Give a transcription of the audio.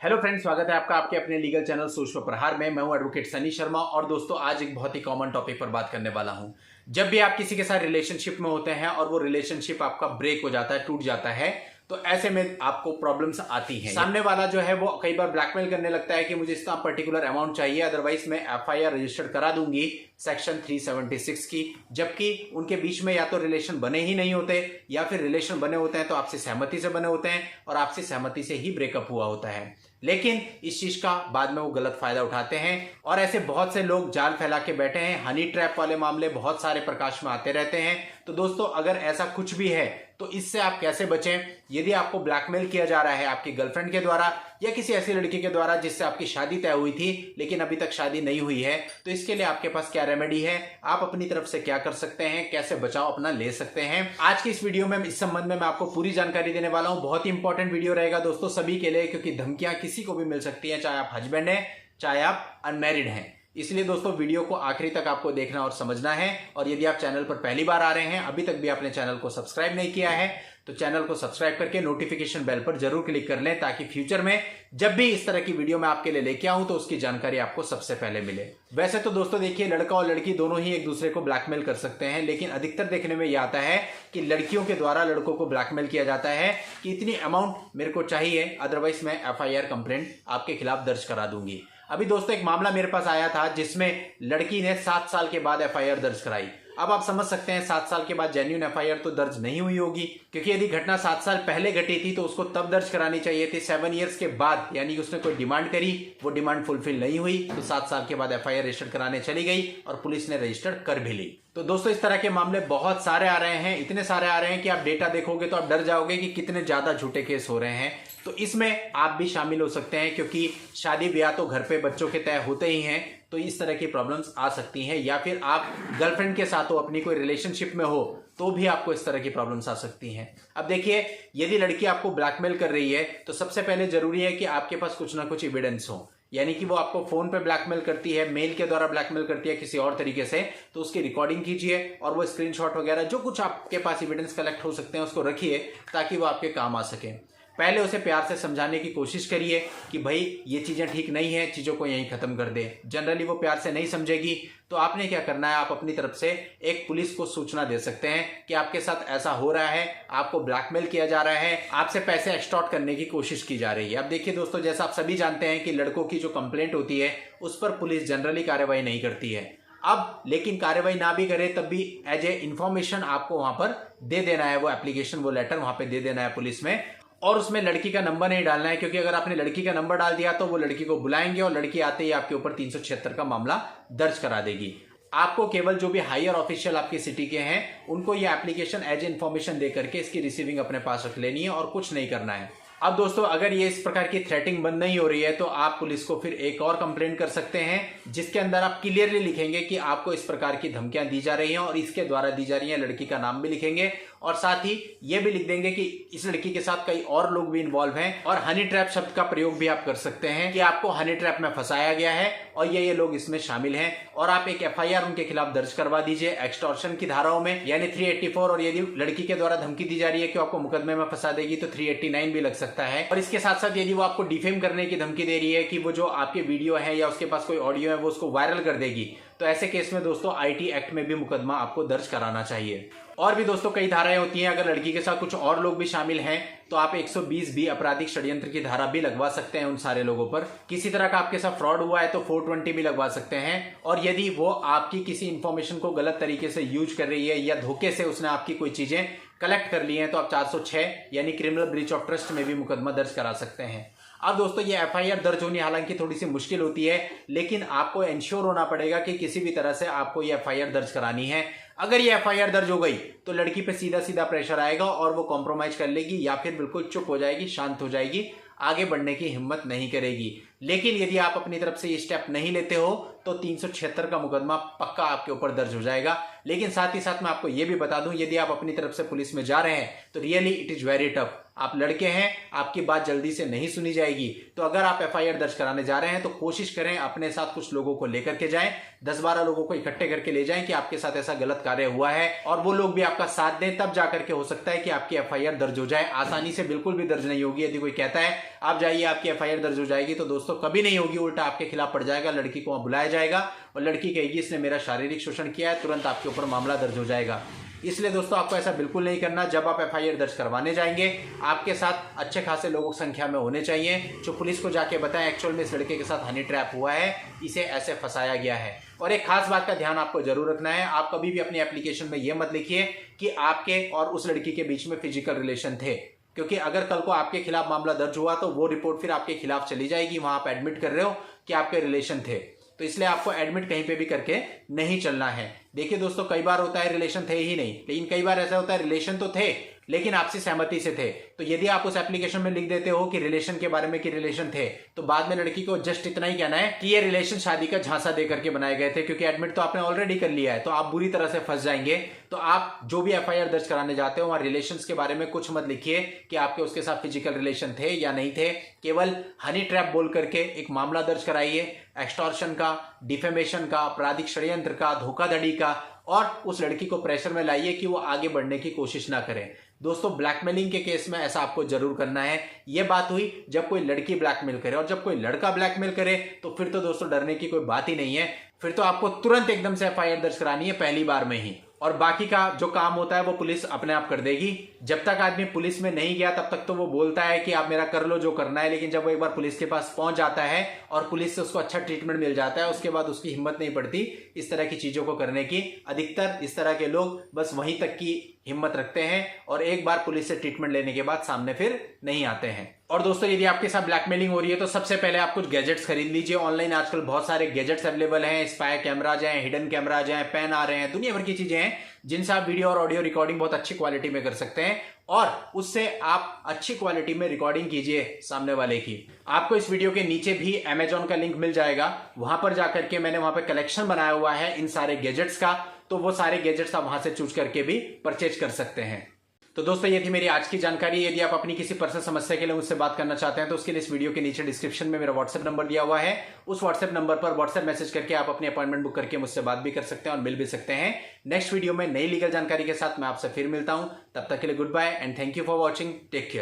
Hello friends, स्वागत है आपका आपके अपने लीगल चैनल सोच पर प्रहार में। मैं हूं एडवोकेट सनी शर्मा और दोस्तों आज एक बहुत ही कॉमन टॉपिक पर बात करने वाला हूं। जब भी आप किसी के साथ रिलेशनशिप में होते हैं और वो रिलेशनशिप आपका ब्रेक हो जाता है, टूट जाता है, तो ऐसे में आपको प्रॉब्लम्स आती हैं। सामने वाला जो है वो कई बार ब्लैकमेल करने लगता है कि मुझे इतना पर्टिकुलर अमाउंट चाहिए, अदरवाइज मैं एफआईआर रजिस्टर करा दूंगी सेक्शन 376 की। जबकि उनके बीच में या तो रिलेशन बने ही नहीं होते या फिर रिलेशन बने होते हैं तो आपसी सहमति से बने होते हैं और आपसी सहमति से ही ब्रेकअप हुआ होता है। लेकिन इस चीज का बाद में वो गलत फायदा उठाते हैं और ऐसे बहुत से लोग जाल फैला के बैठे हैं। हनी ट्रैप वाले मामले बहुत सारे प्रकाश में आते रहते हैं। तो दोस्तों अगर ऐसा कुछ भी है तो इससे आप कैसे बचें। यदि आपको ब्लैकमेल किया जा रहा है आपकी गर्लफ्रेंड के द्वारा या किसी ऐसी लड़की के द्वारा जिससे आपकी शादी तय हुई थी लेकिन अभी तक शादी नहीं हुई है, तो इसके लिए आपके पास क्या रेमेडी है, आप अपनी तरफ से क्या कर सकते हैं, कैसे बचाव अपना ले सकते हैं। आज की इस वीडियो में इस संबंध में मैं आपको पूरी जानकारी देने वाला हूं। बहुत ही इंपॉर्टेंट वीडियो रहेगा दोस्तों सभी के लिए, क्योंकि धमकियां किसी को भी मिल सकती है, चाहे आप हस्बैंड हैं चाहे आप अनमैरिड हैं। इसलिए दोस्तों वीडियो को आखिरी तक आपको देखना और समझना है। और यदि आप चैनल पर पहली बार आ रहे हैं, अभी तक भी आपने चैनल को सब्सक्राइब नहीं किया है, तो चैनल को सब्सक्राइब करके नोटिफिकेशन बेल पर जरूर क्लिक कर लें, ताकि फ्यूचर में जब भी इस तरह की वीडियो मैं आपके लिए लेके आऊं तो उसकी जानकारी आपको सबसे पहले मिले। वैसे तो दोस्तों देखिए, लड़का और लड़की दोनों ही एक दूसरे को ब्लैकमेल कर सकते हैं, लेकिन अधिकतर देखने में यह आता है कि लड़कियों के द्वारा लड़कों को ब्लैकमेल किया जाता है कि इतनी अमाउंट मेरे को चाहिए, अदरवाइज मैं एफआईआर कंप्लेंट आपके खिलाफ दर्ज करा दूंगी। अभी दोस्तों एक मामला मेरे पास आया था जिसमें लड़की ने 7 साल के बाद एफआईआर दर्ज कराई। अब आप समझ सकते हैं 7 साल के बाद जेन्युइन एफआईआर तो दर्ज नहीं हुई होगी, क्योंकि यदि घटना 7 साल पहले घटी थी तो उसको तब दर्ज करानी चाहिए थी 7 ईयर्स के बाद। यानी कि उसने कोई डिमांड करी, वो डिमांड फुलफिल नहीं हुई, तो 7 साल के बाद एफआईआर रजिस्टर कराने चली गई और पुलिस ने रजिस्टर कर भी ली। तो दोस्तों इस तरह के मामले बहुत सारे आ रहे हैं, इतने सारे आ रहे हैं कि आप डेटा देखोगे तो आप डर जाओगे कि कितने ज्यादा झूठे केस हो रहे हैं। तो इसमें आप भी शामिल हो सकते हैं, क्योंकि शादी ब्याह तो घर पे बच्चों के तय होते ही हैं, तो इस तरह की प्रॉब्लम्स आ सकती हैं। या फिर आप गर्लफ्रेंड के साथ हो, अपनी कोई रिलेशनशिप में हो, तो भी आपको इस तरह की प्रॉब्लम्स आ सकती हैं। अब देखिए, यदि लड़की आपको ब्लैकमेल कर रही है तो सबसे पहले जरूरी है कि आपके पास कुछ ना कुछ एविडेंस हो। यानी कि वो आपको फोन पे ब्लैकमेल करती है, मेल के द्वारा ब्लैकमेल करती है, किसी और तरीके से, तो उसकी रिकॉर्डिंग कीजिए और वो स्क्रीनशॉट वगैरह जो कुछ आपके पास एविडेंस कलेक्ट हो सकते हैं उसको रखिए, ताकि वो आपके काम आ सके। पहले उसे प्यार से समझाने की कोशिश करिए कि भाई ये चीजें ठीक नहीं है, चीजों को यहीं खत्म कर दे। जनरली वो प्यार से नहीं समझेगी, तो आपने क्या करना है, आप अपनी तरफ से एक पुलिस को सूचना दे सकते हैं कि आपके साथ ऐसा हो रहा है, आपको ब्लैकमेल किया जा रहा है, आपसे पैसे एक्सटॉर्ट करने की कोशिश की जा रही है। अब देखिए दोस्तों, जैसा आप सभी जानते हैं कि लड़कों की जो कंप्लेंट होती है उस पर पुलिस जनरली कार्रवाई नहीं करती है। अब लेकिन कार्रवाई ना भी करे तब भी एज ए इंफॉर्मेशन आपको वहां पर दे देना है, वो एप्लीकेशन, वो लेटर वहां पे दे देना है पुलिस में। और उसमें लड़की का नंबर नहीं डालना है, क्योंकि अगर आपने लड़की का नंबर डाल दिया तो वो लड़की को बुलाएंगे और लड़की आते ही आपके ऊपर 376 का मामला दर्ज करा देगी। आपको केवल जो भी हायर ऑफिशियल आपकी सिटी के हैं उनको ये एप्लीकेशन एज इन्फॉर्मेशन दे करके इसकी रिसीविंग अपने पास रख लेनी है और कुछ नहीं करना है। अब दोस्तों अगर ये इस प्रकार की थ्रेटिंग बंद नहीं हो रही है तो आप पुलिस को फिर एक और कंप्लेंट कर सकते हैं, जिसके अंदर आप क्लियरली लिखेंगे कि आपको इस प्रकार की धमकियां दी जा रही हैं और इसके द्वारा दी जा रही हैं। लड़की का नाम भी लिखेंगे और साथ ही ये भी लिख देंगे कि इस लड़की के साथ कई और लोग भी इन्वॉल्व हैं। और हनी ट्रैप शब्द का प्रयोग भी आप कर सकते हैं कि आपको हनी ट्रैप में फंसाया गया है और ये लोग इसमें शामिल हैं, और आप एक एफआईआर उनके खिलाफ दर्ज करवा दीजिए एक्सटॉर्शन की धाराओं में, यानी 384। और यदि लड़की के द्वारा धमकी दी जा रही है कि आपको मुकदमे में फंसा देगी तो 389 भी लग सकता है। और इसके साथ साथ यदि वो आपको डिफेम करने की धमकी दे रही है कि वो जो आपके वीडियो है या उसके पास कोई ऑडियो है वो उसको वायरल कर देगी, तो ऐसे केस में दोस्तों आईटी एक्ट में भी मुकदमा आपको दर्ज कराना चाहिए। और भी दोस्तों कई धाराएं होती हैं, अगर लड़की के साथ कुछ और लोग भी शामिल हैं तो आप 120 भी आपराधिक षड्यंत्र की धारा भी लगवा सकते हैं उन सारे लोगों पर। किसी तरह का आपके साथ फ्रॉड हुआ है तो 420 भी लगवा सकते हैं। और यदि वो आपकी किसी इंफॉर्मेशन को गलत तरीके से यूज कर रही है या धोखे से उसने आपकी कोई चीजें कलेक्ट कर ली हैं तो आप 406 यानी क्रिमिनल ब्रीच ऑफ ट्रस्ट में भी मुकदमा दर्ज करा सकते हैं। अब दोस्तों ये एफआईआर दर्ज होनी हालांकि थोड़ी सी मुश्किल होती है, लेकिन आपको इंश्योर होना पड़ेगा कि किसी भी तरह से आपको ये एफआईआर दर्ज करानी है। अगर ये एफआईआर दर्ज हो गई तो लड़की पे सीधा सीधा प्रेशर आएगा और वो कॉम्प्रोमाइज कर लेगी या फिर बिल्कुल चुप हो जाएगी, शांत हो जाएगी, आगे बढ़ने की हिम्मत नहीं करेगी। लेकिन यदि आप अपनी तरफ से ये स्टेप नहीं लेते हो तो 376 का मुकदमा पक्का आपके ऊपर दर्ज हो जाएगा। लेकिन साथ ही साथ मैं आपको यह भी बता दूं, यदि आप अपनी तरफ से पुलिस में जा रहे हैं तो really it is very tough. आप लड़के हैं, आपकी बात जल्दी से नहीं सुनी जाएगी। तो अगर आप एफआईआर दर्ज कराने जा रहे हैं तो कोशिश करें अपने साथ कुछ लोगों को लेकर के जाएं, 10-12 लोगों को इकट्ठे करके ले जाएं कि आपके साथ ऐसा गलत कार्य हुआ है, और वो लोग भी आपका साथ दें, तब जाकर के हो सकता है कि आपकी एफआईआर दर्ज हो जाए। आसानी से बिल्कुल भी दर्ज नहीं होगी। यदि कोई कहता है आप जाइए आपकी एफआईआर दर्ज हो जाएगी, तो दोस्तों कभी नहीं होगी, उल्टा आपके खिलाफ पड़ जाएगा। लड़की को वहां बुलाया जाएगा और लड़की कहेगी इसने मेरा शारीरिक शोषण किया है, तुरंत आपके ऊपर मामला दर्ज हो जाएगा। इसलिए दोस्तों आपको ऐसा बिल्कुल नहीं करना। जब आप एफआईआर दर्ज करवाने जाएंगे, आपके साथ अच्छे खासे लोगों की संख्या में होने चाहिए जो पुलिस को जाके बताएं एक्चुअल में इस लड़के के साथ हनी ट्रैप हुआ है, इसे ऐसे फंसाया गया है। और एक खास बात का ध्यान आपको जरूर रखना है, आप कभी भी अपनी एप्लीकेशन में यह मत लिखिए कि आपके और उस लड़की के बीच में फिजिकल रिलेशन थे, क्योंकि अगर कल को आपके खिलाफ मामला दर्ज हुआ तो वो रिपोर्ट फिर आपके खिलाफ चली जाएगी। वहां आप एडमिट कर रहे हो कि आपके रिलेशन थे, तो इसलिए आपको एडमिट कहीं पे भी करके नहीं चलना है। देखिए दोस्तों, कई बार होता है रिलेशन थे ही नहीं, लेकिन कई बार ऐसा होता है रिलेशन तो थे लेकिन आपसी सहमति से थे। तो यदि आप उस एप्लीकेशन में लिख देते हो कि रिलेशन के बारे में कि रिलेशन थे, तो बाद में लड़की को जस्ट इतना ही कहना है कि ये रिलेशन शादी का झांसा दे करके बनाए गए थे, क्योंकि एडमिट तो आपने ऑलरेडी कर लिया है। तो आप बुरी तरह से फंस जाएंगे। तो आप जो भी एफआईआर दर्ज कराने जाते हो वहां रिलेशंस के बारे में कुछ मत लिखिए कि आपके उसके साथ फिजिकल रिलेशन थे या नहीं थे। केवल हनी ट्रैप बोल करके एक मामला दर्ज कराइए, एक्सटॉर्शन का, डिफेमेशन का, आपराधिक षड्यंत्र का, धोखाधड़ी का, और उस लड़की को प्रेशर में लाइए कि वो आगे बढ़ने की कोशिश ना करे। दोस्तों ब्लैकमेलिंग के केस में ऐसा आपको जरूर करना है। यह बात हुई जब कोई लड़की ब्लैकमेल करे, और जब कोई लड़का ब्लैकमेल करे तो फिर तो दोस्तों डरने की कोई बात ही नहीं है। फिर तो आपको तुरंत एकदम से एफआईआर दर्ज करानी है पहली बार में ही, और बाकी का जो काम होता है वो पुलिस अपने आप कर देगी। जब तक आदमी पुलिस में नहीं गया तब तक तो वो बोलता है कि आप मेरा कर लो जो करना है, लेकिन जब वो एक बार पुलिस के पास पहुंच जाता है और पुलिस से उसको अच्छा ट्रीटमेंट मिल जाता है, उसके बाद उसकी हिम्मत नहीं पड़ती इस तरह की चीजों को करने की। अधिकतर इस तरह के लोग बस वहीं तक की हिम्मत रखते हैं और एक बार पुलिस से ट्रीटमेंट लेने के बाद सामने फिर नहीं आते हैं। और दोस्तों यदि आपके साथ ब्लैकमेलिंग हो रही है तो सबसे पहले आप कुछ गैजेट्स खरीद लीजिए। ऑनलाइन आजकल बहुत सारे गैजेट्स अवेलेबल हैं, स्पाई कैमराज हैं, हिडन कैमराज हैं, पेन आ रहे हैं, दुनिया भर की चीजें हैं जिनसे आप वीडियो और ऑडियो रिकॉर्डिंग बहुत अच्छी क्वालिटी में कर सकते हैं, और उससे आप अच्छी क्वालिटी में रिकॉर्डिंग कीजिए सामने वाले की। आपको इस वीडियो के नीचे भी अमेजॉन का लिंक मिल जाएगा, वहां पर जाकर के मैंने वहां पर कलेक्शन बनाया हुआ है इन सारे गैजेट्स का, तो वो सारे गैजेट्स आप वहां से चूज करके भी परचेज कर सकते हैं। तो दोस्तों ये थी मेरी आज की जानकारी। यदि आप अपनी किसी पर्सनल समस्या के लिए मुझसे बात करना चाहते हैं तो उसके लिए इस वीडियो के नीचे डिस्क्रिप्शन में मेरा व्हाट्सएप नंबर दिया हुआ है, उस व्हाट्सएप नंबर पर व्हाट्सएप मैसेज करके आप अपनी अपॉइंटमेंट बुक करके मुझसे बात भी कर सकते हैं और मिल भी सकते हैं। नेक्स्ट वीडियो में नई लीगल जानकारी के साथ मैं आपसे फिर मिलता हूं, तब तक के लिए good bye and thank you for watching. Take care.